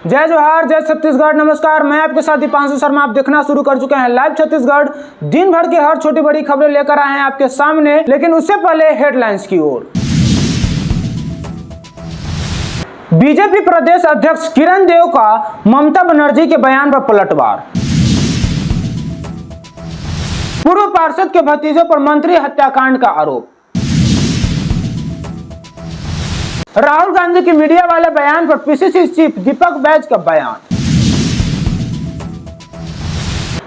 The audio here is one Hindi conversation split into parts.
जय जोहार, जय छत्तीसगढ़। नमस्कार, मैं आपके साथ दीपांशु शर्मा। आप देखना शुरू कर चुके हैं लाइव छत्तीसगढ़। दिन भर की हर छोटी बड़ी खबरें लेकर आए हैं आपके सामने, लेकिन उससे पहले हेडलाइंस की ओर। बीजेपी प्रदेश अध्यक्ष किरण देव का ममता बनर्जी के बयान पर पलटवार। पूर्व पार्षद के भतीजे पर मंत्री हत्याकांड का आरोप। राहुल गांधी की मीडिया वाले बयान पर पीसीसी चीफ दीपक बैज का बयान।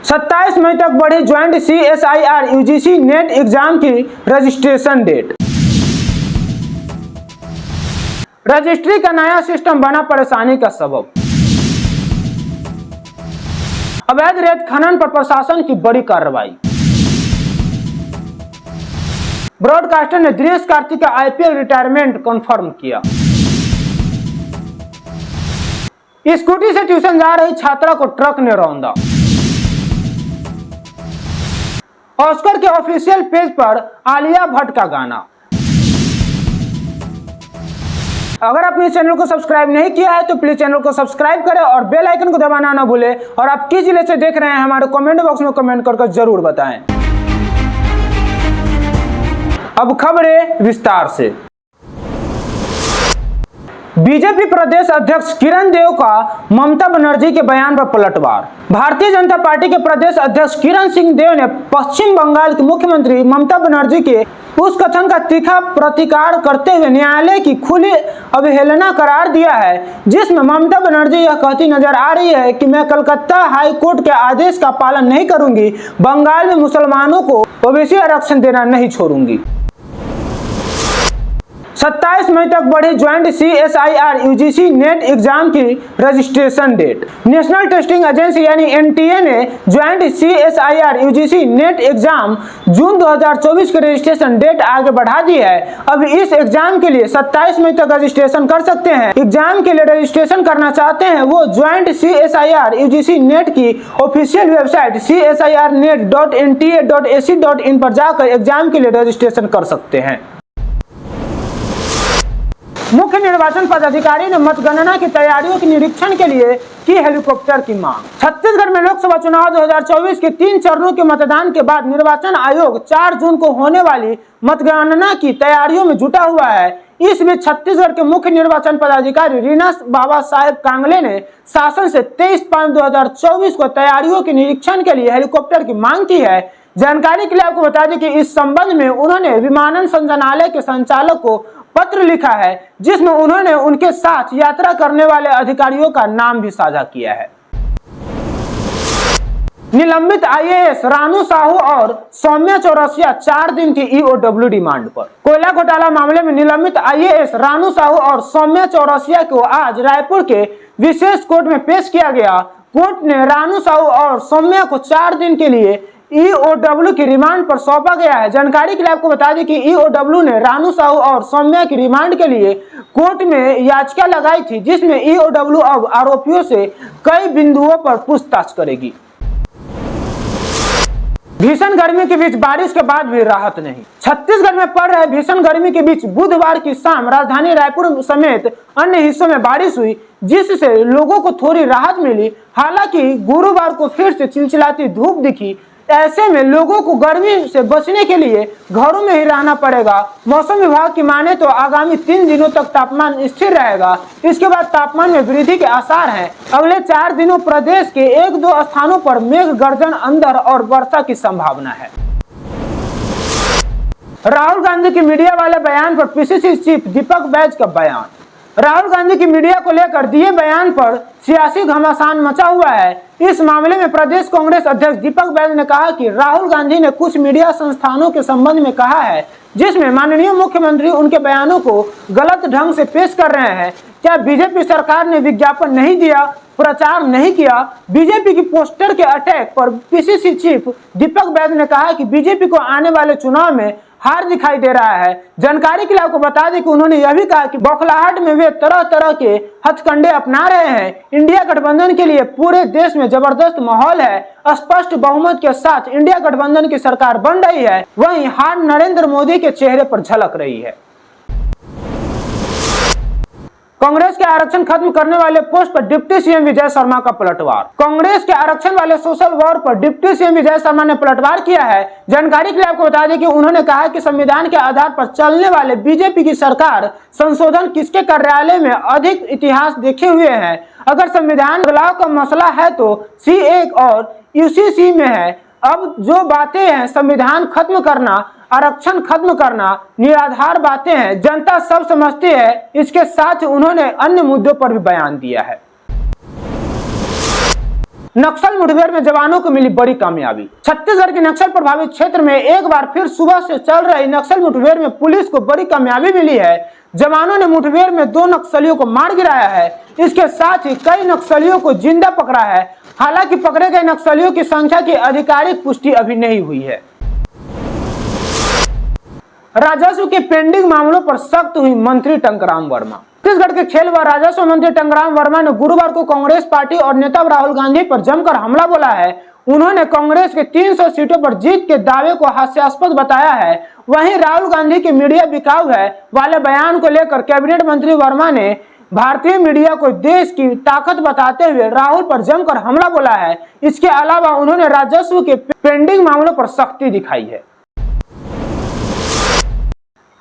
27 मई तक बढ़ी joint CSIR UGC net exam की रजिस्ट्रेशन डेट। रजिस्ट्री का नया सिस्टम बना परेशानी का सबब। अवैध रेत खनन पर प्रशासन की बड़ी कार्रवाई। ब्रॉडकास्टर ने दिनेश कार्तिक का IPL रिटायरमेंट कंफर्म किया। स्कूटी से ट्यूशन जा रही छात्रा को ट्रक ने रौंदा। ऑस्कर के ऑफिशियल पेज पर आलिया भट्ट का गाना। अगर आपने चैनल को सब्सक्राइब नहीं किया है तो प्लीज चैनल को सब्सक्राइब करें और बेल आइकन को दबाना ना भूलें। और आप किस जिले से देख रहे हैं हमारे कमेंट बॉक्स में कमेंट करके जरूर बताएं। अब खबरें विस्तार से। बीजेपी प्रदेश अध्यक्ष किरण देव का ममता बनर्जी के बयान पर पलटवार। भारतीय जनता पार्टी के प्रदेश अध्यक्ष किरण सिंह देव ने पश्चिम बंगाल की मुख्यमंत्री ममता बनर्जी के उस कथन का तीखा प्रतिकार करते हुए न्यायालय की खुली अवहेलना करार दिया है, जिसमें ममता बनर्जी यह कहती नजर आ रही है कि मैं कलकत्ता हाई कोर्ट के आदेश का पालन नहीं करूंगी, बंगाल में मुसलमानों को ओबीसी आरक्षण देना नहीं छोड़ूंगी। 27 मई तक बढ़ी joint CSIR UGC net exam की registration date. National testing agency यानी NTA ने joint CSIR UGC net exam जून 2024 की रजिस्ट्रेशन डेट आगे बढ़ा दी है। अब इस एग्जाम के लिए 27 मई तक रजिस्ट्रेशन कर सकते हैं। एग्जाम के लिए रजिस्ट्रेशन करना चाहते हैं वो ज्वाइंट CSIR UGC नेट की ऑफिशियल वेबसाइट csirnet.nta.ac.in पर जाकर एग्जाम के लिए रजिस्ट्रेशन कर सकते हैं। मुख्य निर्वाचन पदाधिकारी ने मतगणना की तैयारियों के निरीक्षण के लिए की हेलीकॉप्टर की मांग। छत्तीसगढ़ में लोकसभा चुनाव 2024 के 3 चरणों के मतदान के बाद निर्वाचन आयोग 4 जून को होने वाली मतगणना की तैयारियों में जुटा हुआ है। इस बीच छत्तीसगढ़ के मुख्य निर्वाचन पदाधिकारी रीना बाबा साहेब कांगले ने शासन से 23/5/2024 को तैयारियों के निरीक्षण के लिए हेलीकॉप्टर की मांग की है। जानकारी के लिए आपको बता दें कि इस संबंध में उन्होंने विमानन संचालनालय के संचालक को पत्र लिखा है, जिसमें उन्होंने उनके साथ यात्रा करने वाले अधिकारियों का नाम भी साझा किया है। निलंबित IAS रानू साहू और सौम्या चौरसिया 4 दिन की EOW डिमांड पर। कोयला घोटाला मामले में निलंबित IAS रानू साहू और सौम्या चौरसिया को आज रायपुर के विशेष कोर्ट में पेश किया गया। कोर्ट ने रानू साहू और सौम्या को 4 दिन के लिए EOW की रिमांड पर सौंपा गया है। जानकारी के लिए आपको बता दें कि EOW ने रानू साहू और सौम्या की रिमांड के लिए कोर्ट में याचिका लगाई थी, जिसमें EOW अब आरोपियों से कई बिंदुओं पर पूछताछ करेगी। भीषण गर्मी के बीच बारिश के बाद भी राहत नहीं। छत्तीसगढ़ में पड़ रहे भीषण गर्मी के बीच बुधवार की शाम राजधानी रायपुर समेत अन्य हिस्सों में बारिश हुई, जिससे लोगों को थोड़ी राहत मिली। हालांकि गुरुवार को फिर से चिलचिलाती धूप दिखी। ऐसे में लोगों को गर्मी से बचने के लिए घरों में ही रहना पड़ेगा। मौसम विभाग की माने तो आगामी 3 दिनों तक तापमान स्थिर रहेगा। इसके बाद तापमान में वृद्धि के आसार हैं। अगले 4 दिनों प्रदेश के 1-2 स्थानों पर मेघ गर्जन, अंधड़ और वर्षा की संभावना है। राहुल गांधी की मीडिया वाले बयान पर पीसीसी चीफ दीपक बैज का बयान। राहुल गांधी की मीडिया को लेकर दिए बयान पर सियासी घमासान मचा हुआ है। इस मामले में प्रदेश कांग्रेस अध्यक्ष दीपक बैज ने कहा कि राहुल गांधी ने कुछ मीडिया संस्थानों के संबंध में कहा है, जिसमें माननीय मुख्यमंत्री उनके बयानों को गलत ढंग से पेश कर रहे हैं। क्या बीजेपी सरकार ने विज्ञापन नहीं दिया, प्रचार नहीं किया? बीजेपी की पोस्टर के अटैक पर पीसीसी चीफ दीपक बैज ने कहा कि बीजेपी को आने वाले चुनाव में हार दिखाई दे रहा है। जानकारी के लिए आपको बता दें कि उन्होंने यह भी कहा कि बौखलाहट में वे तरह तरह के हथकंडे अपना रहे हैं। इंडिया गठबंधन के लिए पूरे देश में जबरदस्त माहौल है। स्पष्ट बहुमत के साथ इंडिया गठबंधन की सरकार बन रही है। वहीं हार नरेंद्र मोदी के चेहरे पर झलक रही है। कांग्रेस के आरक्षण खत्म करने वाले पोस्ट पर डिप्टी सीएम विजय शर्मा का पलटवार। कांग्रेस के आरक्षण वाले सोशल वॉर पर डिप्टी सीएम विजय शर्मा ने पलटवार किया है। जानकारी के लिए आपको बता दें कि उन्होंने कहा कि संविधान के आधार पर चलने वाले बीजेपी की सरकार संशोधन किसके कार्यालय में अधिक इतिहास देखे हुए है। अगर संविधान बदलाव का मसला है तो C1 और यूसीसी में है। अब जो बातें हैं संविधान खत्म करना, आरक्षण खत्म करना निराधार बातें हैं, जनता सब समझती है। इसके साथ ही उन्होंने अन्य मुद्दों पर भी बयान दिया है। नक्सल मुठभेड़ में जवानों को मिली बड़ी कामयाबी। छत्तीसगढ़ के नक्सल प्रभावित क्षेत्र में एक बार फिर सुबह से चल रही नक्सल मुठभेड़ में पुलिस को बड़ी कामयाबी मिली है। जवानों ने मुठभेड़ में 2 नक्सलियों को मार गिराया है। इसके साथ ही कई नक्सलियों को जिंदा पकड़ा है। हालांकि पकड़े गए नक्सलियों की संख्या की आधिकारिक पुष्टि अभी नहीं हुई है। राजस्व के पेंडिंग मामलों पर सख्त हुई मंत्री टंकराम वर्मा। छत्तीसगढ़ के खेल व राजस्व मंत्री टंकराम वर्मा ने गुरुवार को कांग्रेस पार्टी और नेता राहुल गांधी पर जमकर हमला बोला है। उन्होंने कांग्रेस के 300 सीटों पर जीत के दावे को हास्यास्पद बताया है। वहीं राहुल गांधी के मीडिया बिकाऊ है वाले बयान को लेकर कैबिनेट मंत्री वर्मा ने भारतीय मीडिया को देश की ताकत बताते हुए राहुल पर जमकर हमला बोला है। इसके अलावा उन्होंने राजस्व के पेंडिंग मामलों पर सख्ती दिखाई है।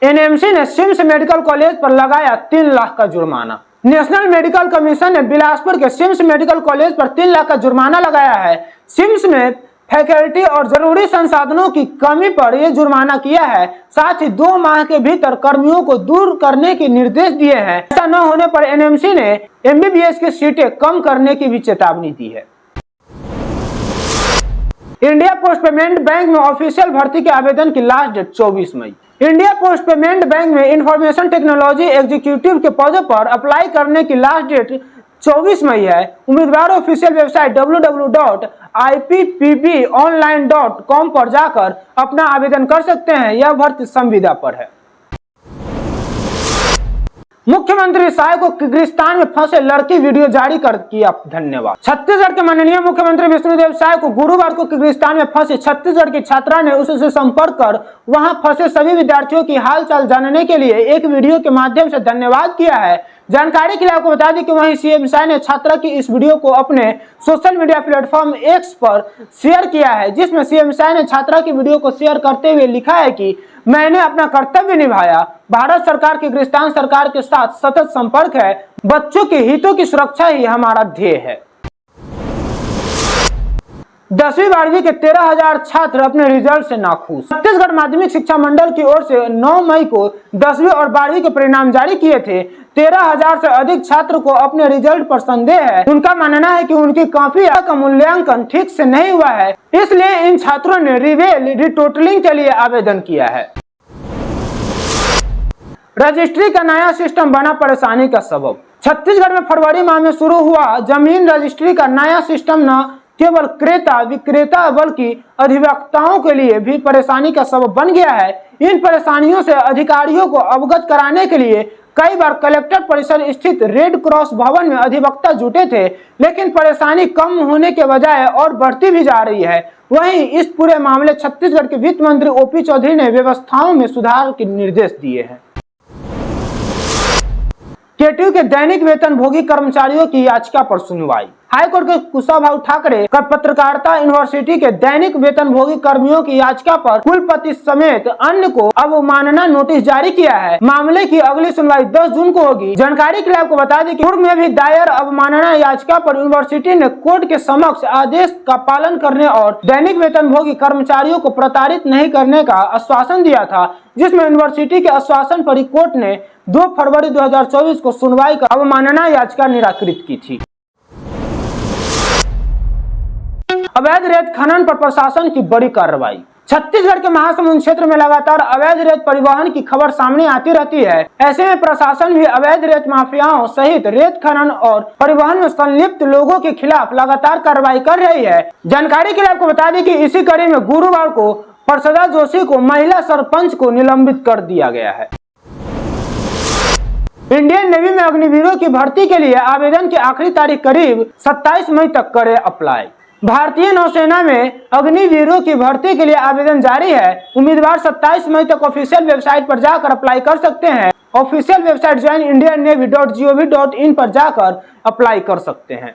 एनएमसी ने सिम्स मेडिकल कॉलेज पर लगाया 3 लाख का जुर्माना। नेशनल मेडिकल कमीशन ने बिलासपुर के सिम्स मेडिकल कॉलेज पर 3 लाख का जुर्माना लगाया है। सिम्स में फैकल्टी और जरूरी संसाधनों की कमी पर यह जुर्माना किया है। साथ ही 2 माह के भीतर कर्मियों को दूर करने के निर्देश दिए हैं। ऐसा न होने पर एनएमसी ने एमबीबीएस की सीटें कम करने की भी चेतावनी दी है। इंडिया पोस्ट पेमेंट बैंक में ऑफिशियल भर्ती के आवेदन की लास्ट डेट 24 मई। इंडिया पोस्ट पेमेंट बैंक में इंफॉर्मेशन टेक्नोलॉजी एग्जीक्यूटिव के पदों पर अप्लाई करने की लास्ट डेट 24 मई है। उम्मीदवार ऑफिशियल वेबसाइट www.ippbonline.com पर जाकर अपना आवेदन कर सकते हैं। यह भर्ती संविदा पर है। मुख्यमंत्री साय को किर्गिस्तान में फंसे लड़की वीडियो जारी कर किया धन्यवाद। छत्तीसगढ़ के माननीय मुख्यमंत्री विष्णुदेव साय को गुरुवार को किर्गिस्तान में फंसे छत्तीसगढ़ की छात्रा ने उससे संपर्क कर वहां फंसे सभी विद्यार्थियों की हालचाल जानने के लिए एक वीडियो के माध्यम से धन्यवाद किया है। जानकारी के लिए आपको बता दें कि वहीं सीएम साय ने छात्रा की इस वीडियो को अपने सोशल मीडिया प्लेटफॉर्म एक्स पर शेयर किया है, जिसमें सीएम साय ने छात्रा की वीडियो को शेयर करते हुए लिखा है कि मैंने अपना कर्तव्य निभाया। भारत सरकार किर्गिस्तान सरकार के साथ सतत संपर्क है। बच्चों के हितों की सुरक्षा ही हमारा ध्येय है। 10वीं 12वीं के 13,000 छात्र अपने रिजल्ट से नाखुश। छत्तीसगढ़ माध्यमिक शिक्षा मंडल की ओर से 9 मई को 10वीं और 12वीं के परिणाम जारी किए थे। 13,000 से अधिक छात्र को अपने रिजल्ट पर संदेह है। उनका मानना है कि उनकी कॉपी का मूल्यांकन ठीक से नहीं हुआ है, इसलिए इन छात्रों ने रिटोटलिंग के लिए आवेदन किया है। रजिस्ट्री का नया सिस्टम बना परेशानी का सबब। छत्तीसगढ़ में फरवरी माह में शुरू हुआ जमीन रजिस्ट्री का नया सिस्टम न केवल क्रेता विक्रेता बल्कि अधिवक्ताओं के लिए भी परेशानी का सबब बन गया है। इन परेशानियों से अधिकारियों को अवगत कराने के लिए कई बार कलेक्टर परिसर स्थित रेड क्रॉस भवन में अधिवक्ता जुटे थे, लेकिन परेशानी कम होने के बजाय और बढ़ती भी जा रही है। वहीं इस पूरे मामले छत्तीसगढ़ के वित्त मंत्री ओपी चौधरी ने व्यवस्थाओं में सुधार के निर्देश दिए हैं। केटीयू के दैनिक वेतन भोगी कर्मचारियों की याचिका पर सुनवाई। हाईकोर्ट के कुशाभाऊ ठाकरे का पत्रकारिता यूनिवर्सिटी के दैनिक वेतन भोगी कर्मियों की याचिका पर कुलपति समेत अन्य को अवमानना नोटिस जारी किया है। मामले की अगली सुनवाई 10 जून को होगी। जानकारी के लिए आपको बता दें कि पूर्व में भी दायर अवमानना याचिका पर यूनिवर्सिटी ने कोर्ट के समक्ष आदेश का पालन करने और दैनिक वेतन भोगी कर्मचारियों को प्रताड़ित नहीं करने का आश्वासन दिया था, जिसमें यूनिवर्सिटी के आश्वासन पर कोर्ट ने 2 फरवरी 2024 को सुनवाई कर अवमानना याचिका निराकृत की थी। अवैध रेत खनन पर प्रशासन की बड़ी कार्रवाई। छत्तीसगढ़ के महासमुंद क्षेत्र में लगातार अवैध रेत परिवहन की खबर सामने आती रहती है। ऐसे में प्रशासन भी अवैध रेत माफियाओं सहित रेत खनन और परिवहन में संलिप्त लोगों के खिलाफ लगातार कार्रवाई कर रही है। जानकारी के लिए आपको बता दें कि इसी कड़ी में गुरुवार को प्रसदा जोशी को महिला सरपंच को निलंबित कर दिया गया है। इंडियन नेवी में अग्निवीरों की भर्ती के लिए आवेदन की आखिरी तारीख करीब 27 मई तक करें अप्लाई। भारतीय नौसेना में अग्निवीरों की भर्ती के लिए आवेदन जारी है। उम्मीदवार 27 मई तक ऑफिशियल वेबसाइट पर जाकर अप्लाई कर सकते हैं। ऑफिशियल वेबसाइट joinindiannavy.gov.in पर जाकर अप्लाई कर सकते हैं।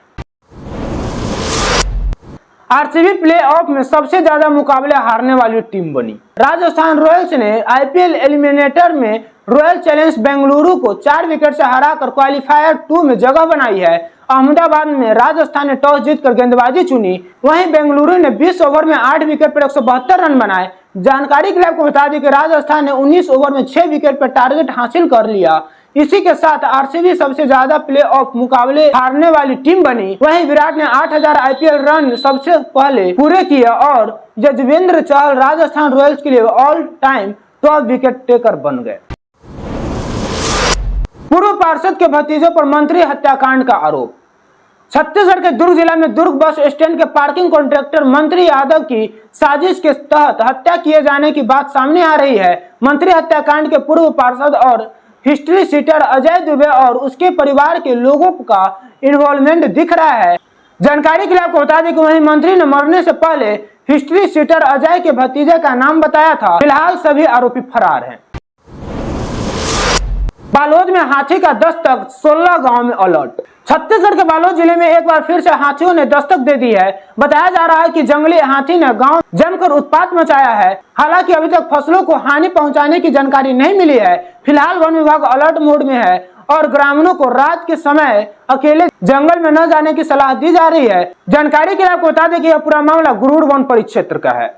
आरसीबी प्लेऑफ में सबसे ज्यादा मुकाबले हारने वाली टीम बनी। राजस्थान रॉयल्स ने आईपीएल एलिमिनेटर में रॉयल चैलेंजर्स बेंगलुरु को 4 विकेट से हराकर क्वालिफायर 2 में जगह बनाई है। अहमदाबाद में राजस्थान ने टॉस जीतकर गेंदबाजी चुनी, वहीं बेंगलुरु ने 20 ओवर में 8 विकेट पर 172 रन बनाए। जानकारी के लिए आपको बता दें कि राजस्थान ने 19 ओवर में 6 विकेट पर टारगेट हासिल कर लिया। इसी के साथ आरसीबी सबसे ज्यादा प्लेऑफ मुकाबले हारने वाली टीम बनी। वहीं विराट ने 8000 आईपीएल रन सबसे पहले पूरे किए और यजुवेंद्र चहल राजस्थान रॉयल्स के लिए all time top wicket taker बन गए। पूर्व पार्षद के भतीजों पर मंत्री हत्याकांड का आरोप। छत्तीसगढ़ के दुर्ग जिला में दुर्ग बस स्टैंड के पार्किंग कॉन्ट्रैक्टर मंत्री यादव की साजिश के तहत हत्या किए जाने की बात सामने आ रही है। मंत्री हत्याकांड के पूर्व पार्षद और हिस्ट्री सीटर अजय दुबे और उसके परिवार के लोगों का इन्वॉल्वमेंट दिख रहा है। जानकारी के लिए आपको बता दें कि वहीं मंत्री ने मरने से पहले हिस्ट्री सीटर अजय के भतीजे का नाम बताया था। फिलहाल सभी आरोपी फरार हैं। बालोद में हाथी का दस्तक, 16 गांव में अलर्ट। छत्तीसगढ़ के बालोद जिले में एक बार फिर से हाथियों ने दस्तक दे दी है। बताया जा रहा है कि जंगली हाथी ने गांव जमकर उत्पात मचाया है। हालांकि अभी तक फसलों को हानि पहुंचाने की जानकारी नहीं मिली है। फिलहाल वन विभाग अलर्ट मोड में है और ग्रामीणों को रात के समय अकेले जंगल में न जाने की सलाह दी जा रही है। जानकारी के लिए आपको बता दें कि यह पूरा मामला गुरूर वन परिक्षेत्र का है।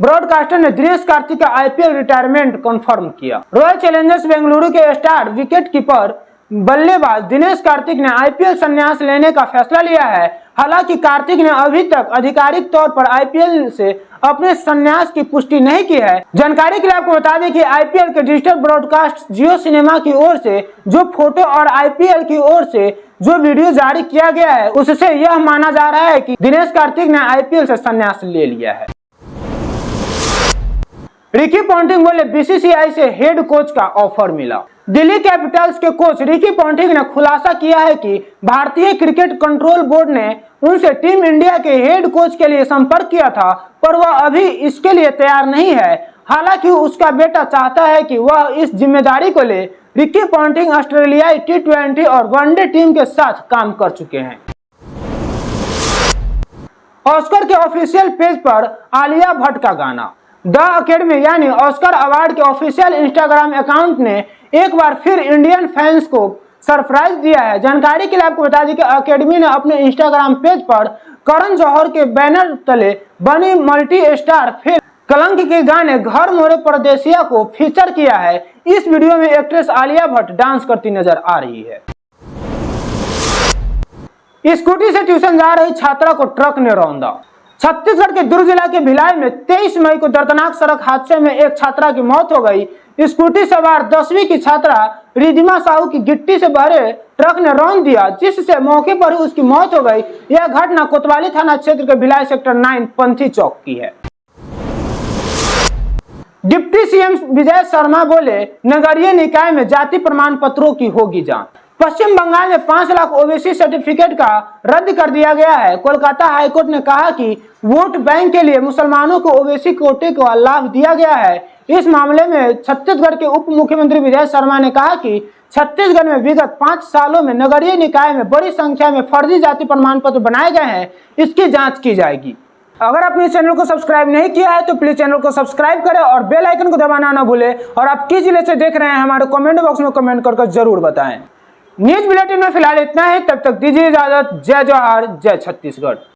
ब्रॉडकास्टर ने दिनेश कार्तिक का आईपीएल रिटायरमेंट कंफर्म किया। रॉयल चैलेंजर्स बेंगलुरु के स्टार विकेट कीपर बल्लेबाज दिनेश कार्तिक ने आईपीएल संन्यास लेने का फैसला लिया है। हालांकि कार्तिक ने अभी तक आधिकारिक तौर पर आईपीएल से अपने संन्यास की पुष्टि नहीं की है। जानकारी के लिए आपको बता दें कि आईपीएल के डिजिटल ब्रॉडकास्ट जियो सिनेमा की ओर से जो फोटो और आईपीएल की ओर से जो वीडियो जारी किया गया है, उससे यह माना जा रहा है कि दिनेश कार्तिक ने आईपीएल से संन्यास ले लिया है। रिकी पॉन्टिंग बोले बीसीसीआई से हेड कोच का ऑफर मिला। दिल्ली कैपिटल्स के कोच रिकी पॉन्टिंग ने खुलासा किया है कि भारतीय क्रिकेट कंट्रोल बोर्ड ने उनसे टीम इंडिया के हेड कोच के लिए संपर्क किया था, पर वह अभी इसके लिए तैयार नहीं है। हालांकि उसका बेटा चाहता है कि वह इस जिम्मेदारी को ले। रिकी पॉन्टिंग ऑस्ट्रेलियाई T20 और वनडे टीम के साथ काम कर चुके हैं। ऑस्कर के ऑफिशियल पेज पर आलिया भट्ट का गाना। द अकेडमी यानी ऑस्कर अवार्ड के ऑफिशियल इंस्टाग्राम अकाउंट ने एक बार फिर इंडियन फैंस को सरप्राइज दिया है। जानकारी के लिए आपको बता दें कि अकेडमी ने अपने इंस्टाग्राम पेज पर करण जौहर के बैनर तले बनी मल्टी स्टार फिल्म कलंक के गाने घर मोरे परदेसिया को फीचर किया है। इस वीडियो में एक्ट्रेस आलिया भट्ट डांस करती नजर आ रही है। स्कूटी से ट्यूशन जा रही छात्रा को ट्रक ने रौंदा। छत्तीसगढ़ के दुर्ग जिला के भिलाई में 23 मई को दर्दनाक सड़क हादसे में एक छात्रा की मौत हो गई। स्कूटी सवार 10वीं की छात्रा रिधिमा साहू की गिट्टी से भरे ट्रक ने रौंद दिया, जिससे मौके पर ही उसकी मौत हो गई। यह घटना कोतवाली थाना क्षेत्र के भिलाई सेक्टर 9 पंथी चौक की है। डिप्टी सीएम विजय शर्मा बोले नगरीय निकाय में जाति प्रमाण पत्रों की होगी जांच। पश्चिम बंगाल में 5 लाख ओबीसी सर्टिफिकेट का रद्द कर दिया गया है। कोलकाता हाईकोर्ट ने कहा कि वोट बैंक के लिए मुसलमानों को ओबीसी कोटे का लाभ दिया गया है। इस मामले में छत्तीसगढ़ के उप मुख्यमंत्री विजय शर्मा ने कहा कि छत्तीसगढ़ में विगत 5 सालों में नगरीय निकाय में बड़ी संख्या में फर्जी जाति प्रमाण पत्र बनाए गए हैं, इसकी जांच की जाएगी। अगर आपने चैनल को सब्सक्राइब नहीं किया है तो प्लीज चैनल को सब्सक्राइब करें और बेल आइकन को दबाना ना भूलें। और आप किस जिले से देख रहे हैं हमारे कमेंट बॉक्स में कमेंट करके जरूर बताएं। न्यूज बुलेटिन में फिलहाल इतना ही, तब तक दीजिए इजाजत। जय जवाहर, जय छत्तीसगढ़।